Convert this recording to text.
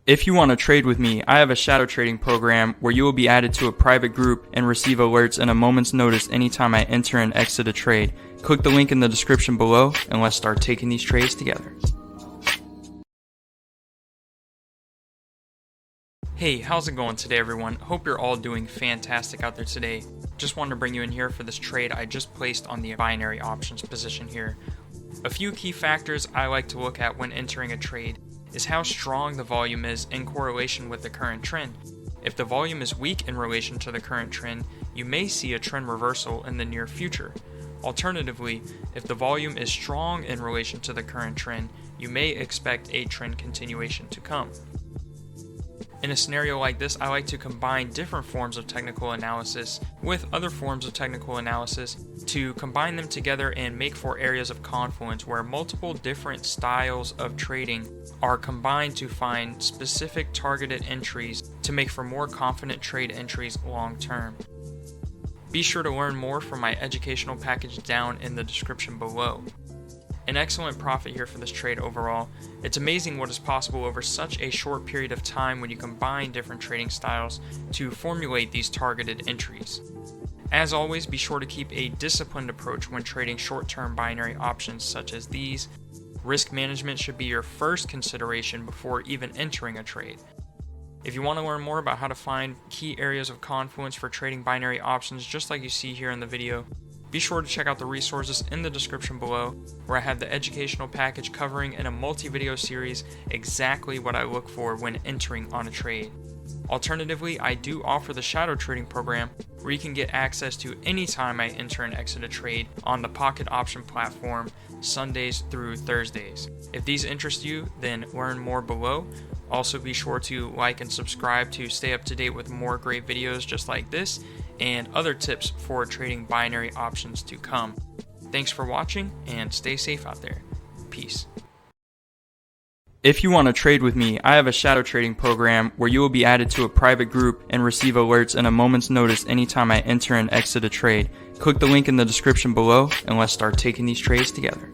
If you want to trade with me, I have a shadow trading program where you will be added to a private group and receive alerts in a moment's notice anytime I enter and exit a trade. Click the link in the description below and let's start taking these trades together. Hey, how's it going today, everyone? Hope you're all doing fantastic out there today. Just wanted to bring you in here for this trade I just placed on the binary options position here. A few key factors I like to look at when entering a trade is how strong the volume is in correlation with the current trend. If the volume is weak in relation to the current trend, you may see a trend reversal in the near future. Alternatively, if the volume is strong in relation to the current trend, you may expect a trend continuation to come. In a scenario like this, I like to combine different forms of technical analysis with other forms of technical analysis to combine them together and make for areas of confluence where multiple different styles of trading are combined to find specific targeted entries to make for more confident trade entries long term. Be sure to learn more from my educational package down in the description below. An excellent profit here for this trade overall. It's amazing what is possible over such a short period of time when you combine different trading styles to formulate these targeted entries. As always, be sure to keep a disciplined approach when trading short-term binary options such as these. Risk management should be your first consideration before even entering a trade. If you want to learn more about how to find key areas of confluence for trading binary options just like you see here in the video, be sure to check out the resources in the description below, where I have the educational package covering in a multi-video series exactly what I look for when entering on a trade. Alternatively, I do offer the shadow trading program where you can get access to any time I enter and exit a trade on the pocketoption platform Sundays through Thursdays. If these interest you, then learn more below. Also be sure to like and subscribe to stay up to date with more great videos just like this and other tips for trading binary options to come. Thanks for watching and stay safe out there. Peace. If you want to trade with me, I have a shadow trading program where you will be added to a private group and receive alerts in a moment's notice anytime I enter and exit a trade. Click the link in the description below and let's start taking these trades together.